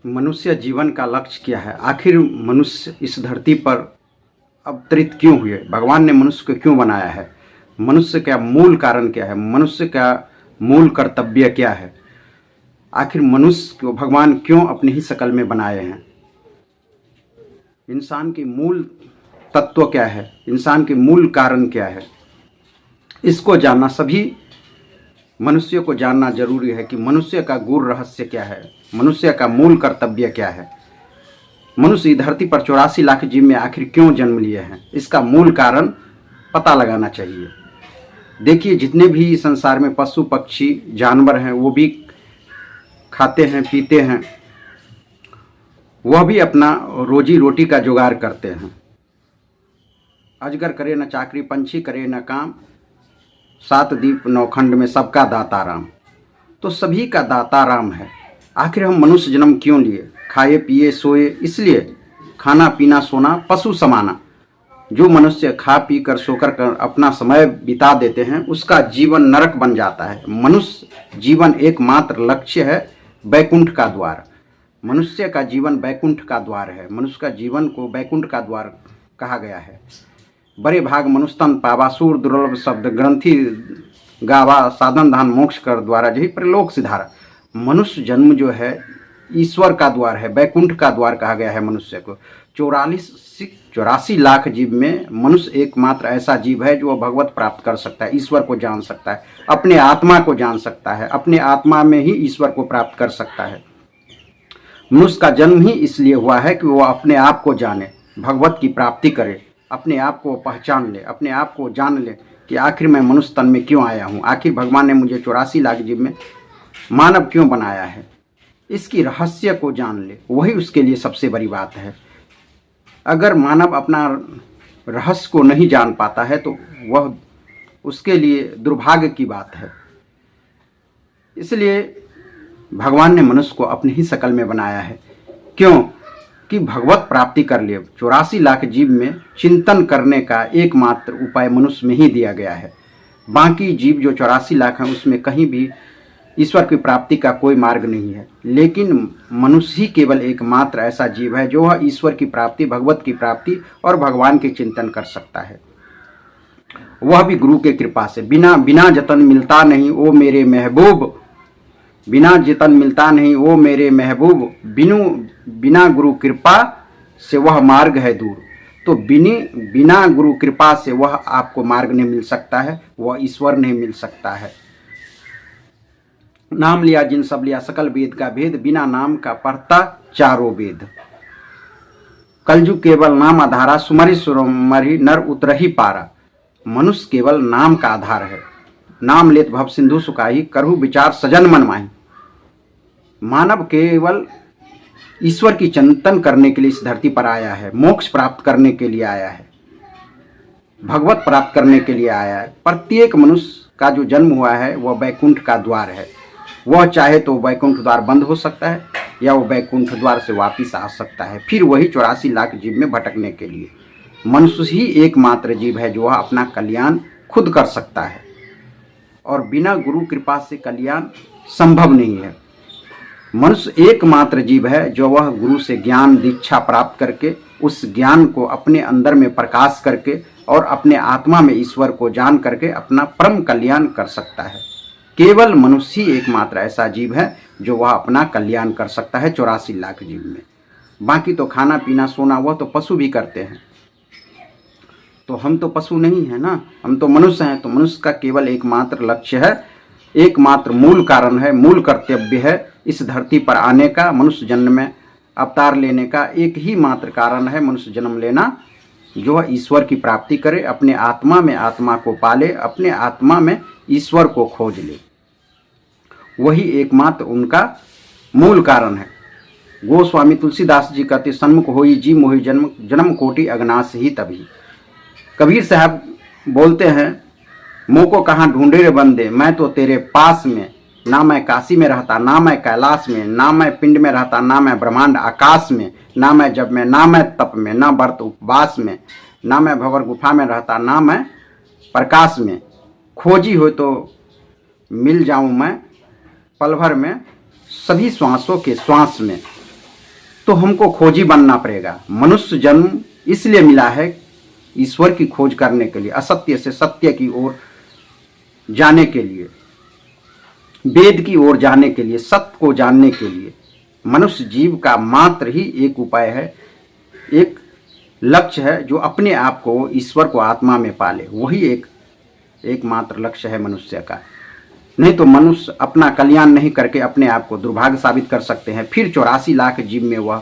मनुष्य जीवन का लक्ष्य क्या है? आखिर मनुष्य इस धरती पर अवतरित क्यों हुए? भगवान ने मनुष्य को क्यों बनाया है? मनुष्य का मूल कारण क्या है? मनुष्य का मूल कर्तव्य क्या है? आखिर मनुष्य को भगवान क्यों अपनी ही शक्ल में बनाए हैं? इंसान की मूल तत्व क्या है? इंसान के मूल कारण क्या है? इसको जानना, सभी मनुष्य को जानना जरूरी है कि मनुष्य का गूढ़ रहस्य क्या है, मनुष्य का मूल कर्तव्य क्या है। मनुष्य इस धरती पर 84 लाख जीव में आखिर क्यों जन्म लिए हैं, इसका मूल कारण पता लगाना चाहिए। देखिए, जितने भी संसार में पशु पक्षी जानवर हैं वो भी खाते हैं पीते हैं, वह भी अपना रोजी रोटी का जुगाड़ करते हैं। अजगर करे न चाकरी, पंछी करे न काम, 7 दीप 9 खंड में सबका दाता राम। तो सभी का दाता राम है। आखिर हम मनुष्य जन्म क्यों लिए? खाए पिए सोए इसलिए, खाना पीना सोना पशु समाना। जो मनुष्य खा पी कर सोकर कर अपना समय बिता देते हैं उसका जीवन नरक बन जाता है। मनुष्य जीवन एकमात्र लक्ष्य है, बैकुंठ का द्वार। मनुष्य का जीवन बैकुंठ का द्वार है। मनुष्य का जीवन को बैकुंठ का द्वार कहा गया है। बड़े भाग मनुष्यतन पावा, सूर दुर्लभ शब्द ग्रंथि गावा, साधन दान मोक्ष कर द्वारा जही प्रलोक सिधारा। मनुष्य जन्म जो है ईश्वर का द्वार है, बैकुंठ का द्वार कहा गया है मनुष्य को। 84 लाख जीव में मनुष्य एकमात्र ऐसा जीव है जो भगवत प्राप्त कर सकता है, ईश्वर को जान सकता है, अपने आत्मा को जान सकता है, अपने आत्मा में ही ईश्वर को प्राप्त कर सकता है। मनुष्य का जन्म ही इसलिए हुआ है कि वह अपने आप को जाने, भगवत की प्राप्ति करे, अपने आप को पहचान ले, अपने आप को जान ले कि आखिर मैं मनुष्य तन में क्यों आया हूँ, आखिर भगवान ने मुझे 84 लाख जीव में मानव क्यों बनाया है। इसकी रहस्य को जान ले, वही उसके लिए सबसे बड़ी बात है। अगर मानव अपना रहस्य को नहीं जान पाता है तो वह उसके लिए दुर्भाग्य की बात है। इसलिए भगवान ने मनुष्य को अपनी ही शक्ल में बनाया है। क्यों? कि भगवत प्राप्ति कर लिए। 84 लाख जीव में चिंतन करने का एकमात्र उपाय मनुष्य में ही दिया गया है। बाकी जीव जो 84 लाख हैं उसमें कहीं भी ईश्वर की प्राप्ति का कोई मार्ग नहीं है। लेकिन मनुष्य ही केवल एकमात्र ऐसा जीव है जो वह ईश्वर की प्राप्ति, भगवत की प्राप्ति और भगवान के चिंतन कर सकता है, वह भी गुरु के कृपा से। बिना जतन मिलता नहीं ओ मेरे महबूब, बिना जतन मिलता नहीं ओ मेरे महबूब, बिना गुरु कृपा से वह मार्ग है दूर। तो बिना गुरु कृपा से वह आपको मार्ग नहीं मिल सकता है, वह ईश्वर नहीं मिल सकता है। नाम लिया जिन सब लिया सकल वेद का भेद, बिना नाम का पढ़ता चारों वेद। कलयुग केवल नाम आधारा, सुमरि सुरमरि नर उतरहि पारा। मनुष्य केवल नाम का आधार है। नाम लेत भव सिंधु सुखाही, करहु विचार सजन मन माही। मानव केवल ईश्वर की चिंतन करने के लिए इस धरती पर आया है, मोक्ष प्राप्त करने के लिए आया है, भगवत प्राप्त करने के लिए आया है। प्रत्येक मनुष्य का जो जन्म हुआ है वह बैकुंठ का द्वार है। वह चाहे तो बैकुंठ द्वार बंद हो सकता है या वो बैकुंठ द्वार से वापिस आ सकता है, फिर वही 84 लाख जीव में भटकने के लिए। मनुष्य ही एकमात्र जीव है जो वह अपना कल्याण खुद कर सकता है और बिना गुरु कृपा से कल्याण संभव नहीं है। मनुष्य एकमात्र जीव है जो वह गुरु से ज्ञान दीक्षा प्राप्त करके उस ज्ञान को अपने अंदर में प्रकाश करके और अपने आत्मा में ईश्वर को जान करके अपना परम कल्याण कर सकता है। केवल मनुष्य ही एकमात्र ऐसा जीव है जो वह अपना कल्याण कर सकता है 84 लाख जीव में। बाकी तो खाना पीना सोना वह तो पशु भी करते हैं। तो हम तो पशु नहीं है ना, हम तो मनुष्य हैं। तो मनुष्य का केवल एकमात्र लक्ष्य है, एकमात्र मूल कारण है, मूल कर्तव्य है इस धरती पर आने का, मनुष्य जन्म में अवतार लेने का एक ही मात्र कारण है मनुष्य जन्म लेना, जो ईश्वर की प्राप्ति करे, अपने आत्मा में आत्मा को पाले, अपने आत्मा में ईश्वर को खोज ले। वही एकमात्र उनका मूल कारण है। गोस्वामी तुलसीदास जी कहते, सन्मुख होई जी मोहि जन्म, जन्म कोटि अगनाश ही तभी। कबीर साहब बोलते हैं, मुँह को कहाँ ढूंढे रे बंदे, मैं तो तेरे पास में, ना मैं काशी में रहता, ना मैं कैलाश में, ना मैं पिंड में रहता, ना मैं ब्रह्मांड आकाश में, ना मैं जब में, ना मैं तप में, ना व्रत उपवास में, ना मैं भंवर गुफा में रहता, ना मैं प्रकाश में। खोजी हो तो मिल जाऊं मैं पल भर में, सभी श्वासों के श्वास में। तो हमको खोजी बनना पड़ेगा। मनुष्य जन्म इसलिए मिला है ईश्वर की खोज करने के लिए, असत्य से सत्य की ओर जाने के लिए, वेद की ओर जाने के लिए, सत्य को जानने के लिए। मनुष्य जीव का मात्र ही एक उपाय है, एक लक्ष्य है, जो अपने आप को, ईश्वर को आत्मा में पाले। वही एकमात्र लक्ष्य है मनुष्य का। नहीं तो मनुष्य अपना कल्याण नहीं करके अपने आप को दुर्भाग्य साबित कर सकते हैं। फिर 84 लाख जीव में वह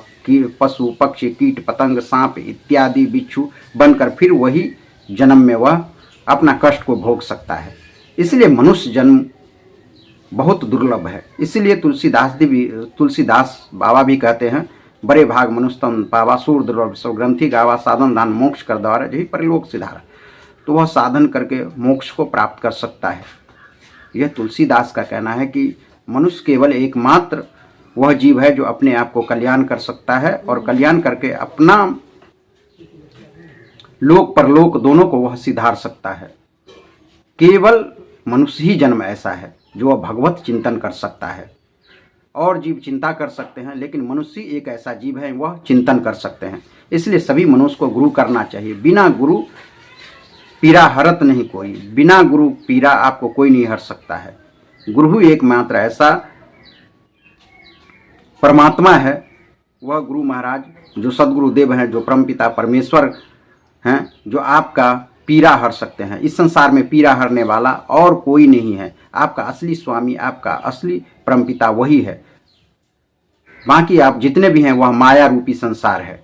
पशु, पक्षी, कीट, पतंग, सांप इत्यादि बिच्छू बनकर फिर वही जन्म में वह अपना कष्ट को भोग सकता है। इसलिए मनुष्य जन्म बहुत दुर्लभ है। इसलिए तुलसीदास बाबा भी कहते हैं, बड़े भाग मनुष्य तन पावा, सूर दुर्लभ सो ग्रंथि गावा, साधन दान मोक्ष कर द्वारा यही परलोक सिधारा। तो वह साधन करके मोक्ष को प्राप्त कर सकता है। यह तुलसीदास का कहना है कि मनुष्य केवल एकमात्र वह जीव है जो अपने आप को कल्याण कर सकता है, और कल्याण करके अपना लोक परलोक दोनों को वह सिधार सकता है। केवल मनुष्य ही जन्म ऐसा है जो वह भगवत चिंतन कर सकता है। और जीव चिंता कर सकते हैं, लेकिन मनुष्य एक ऐसा जीव है वह चिंतन कर सकते हैं। इसलिए सभी मनुष्य को गुरु करना चाहिए। बिना गुरु पीरा हरत नहीं कोई, बिना गुरु पीरा आपको कोई नहीं हर सकता है। गुरु एकमात्र ऐसा परमात्मा है, वह गुरु महाराज जो सदगुरुदेव हैं, जो परमपिता परमेश्वर हैं, जो आपका पीरा हर सकते हैं। इस संसार में पीरा हरने वाला और कोई नहीं है। आपका असली स्वामी, आपका असली परमपिता वही है। बाकी आप जितने भी हैं वह माया रूपी संसार है।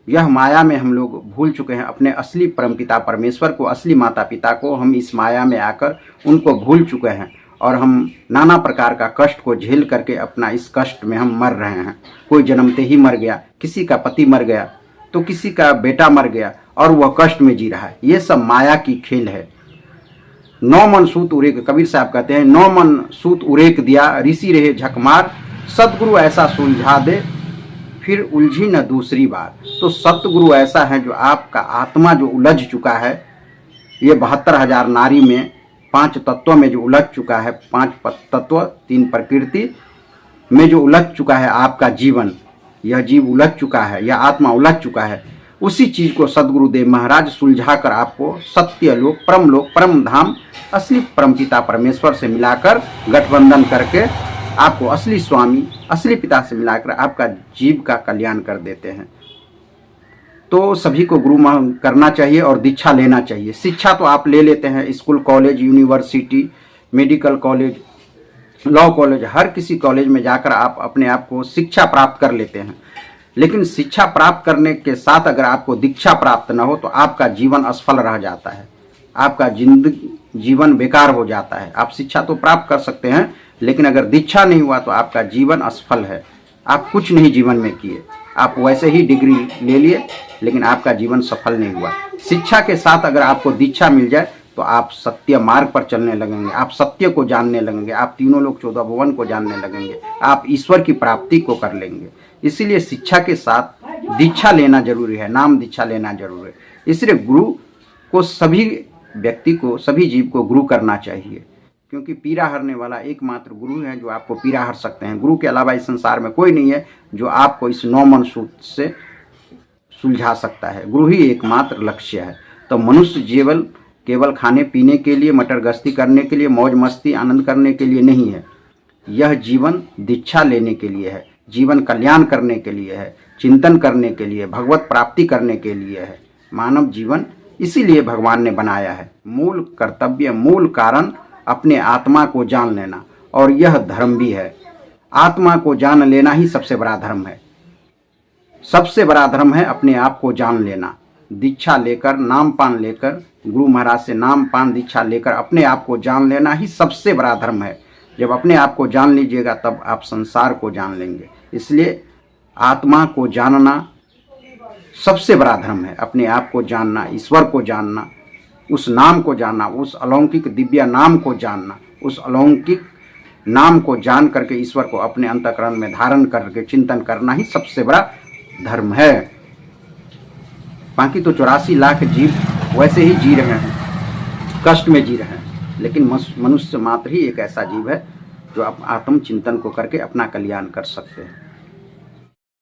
यह माया में हम लोग भूल चुके हैं अपने असली परमपिता परमेश्वर को, असली माता पिता को। हम इस माया में आकर उनको भूल चुके हैं और हम नाना प्रकार का कष्ट को झेल करके अपना इस कष्ट में हम मर रहे हैं। कोई जन्मते ही मर गया, किसी का पति मर गया, तो किसी का बेटा मर गया और वह कष्ट में जी रहा है। ये सब माया की खेल है। 9 मन सूत उरेक, कबीर साहब कहते हैं, 9 मन सूत उरेक दिया, ऋषि रहे झकमार, सतगुरु ऐसा सुलझा दे, फिर उलझी न दूसरी बार। तो सतगुरु ऐसा है जो आपका आत्मा जो उलझ चुका है, ये 72,000 नारी में 5 तत्वों में जो उलझ चुका है, 5 तत्व 3 प्रकृति में जो उलझ चुका है आपका जीवन, यह जीव उलझ चुका है, यह आत्मा उलझ चुका है। उसी चीज को सदगुरुदेव महाराज सुलझा कर आपको सत्य लोक, परम धाम, असली परमपिता परमेश्वर से मिलाकर गठबंधन करके आपको असली स्वामी, असली पिता से मिलाकर आपका जीव का कल्याण कर देते हैं। तो सभी को गुरु करना चाहिए और दीक्षा लेना चाहिए। शिक्षा तो आप ले लेते हैं, school, college, university, medical college, law college, हर किसी कॉलेज में जाकर आप अपने आप को शिक्षा प्राप्त कर लेते हैं। लेकिन शिक्षा प्राप्त करने के साथ अगर आपको दीक्षा प्राप्त न हो तो आपका जीवन असफल रह जाता है, आपका जीवन बेकार हो जाता है। आप शिक्षा तो प्राप्त कर सकते हैं, लेकिन अगर दीक्षा नहीं हुआ तो आपका जीवन असफल है। आप कुछ नहीं जीवन में किए, आप वैसे ही डिग्री ले लिए, लेकिन आपका जीवन सफल नहीं हुआ। शिक्षा के साथ अगर आपको दीक्षा मिल जाए तो आप सत्य मार्ग पर चलने लगेंगे, आप सत्य को जानने लगेंगे, आप तीनों लोक 14 भुवन को जानने लगेंगे, आप ईश्वर की प्राप्ति को कर लेंगे। इसीलिए शिक्षा के साथ दीक्षा लेना जरूरी है, नाम दीक्षा लेना जरूरी है। इसलिए गुरु को सभी व्यक्ति को, सभी जीव को गुरु करना चाहिए, क्योंकि पीड़ा हरने वाला एकमात्र गुरु है जो आपको पीड़ा हर सकते हैं। गुरु के अलावा इस संसार में कोई नहीं है जो आपको इस 9 मन सूत्र से सुलझा सकता है। गुरु ही एकमात्र लक्ष्य है। तो मनुष्य केवल खाने पीने के लिए, मटर गश्ती करने के लिए, मौज मस्ती आनंद करने के लिए नहीं है। यह जीवन दीक्षा लेने के लिए है, जीवन कल्याण करने के लिए है, चिंतन करने के लिए, भगवत प्राप्ति करने के लिए है। मानव जीवन इसीलिए भगवान ने बनाया है। मूल कर्तव्य, मूल कारण अपने आत्मा को जान लेना, और यह धर्म भी है। आत्मा को जान लेना ही सबसे बड़ा धर्म है। सबसे बड़ा धर्म है अपने आप को जान लेना। दीक्षा लेकर, नाम पान लेकर, गुरु महाराज से नाम पान दीक्षा लेकर अपने आप को जान लेना ही सबसे बड़ा धर्म है। जब अपने आप को जान लीजिएगा तब आप संसार को जान लेंगे। इसलिए आत्मा को जानना सबसे बड़ा धर्म है। अपने आप को जानना, ईश्वर को जानना, उस नाम को जानना, उस अलौकिक दिव्य नाम को जानना, उस अलौकिक नाम को जान करके ईश्वर को अपने अंतःकरण में धारण करके चिंतन करना ही सबसे बड़ा धर्म है। बाकी तो 84 लाख जीव वैसे ही जी रहे हैं, कष्ट में जी रहे हैं, लेकिन मनुष्य मात्र ही एक ऐसा जीव है जो आत्म चिंतन को करके अपना कल्याण कर सकते हैं।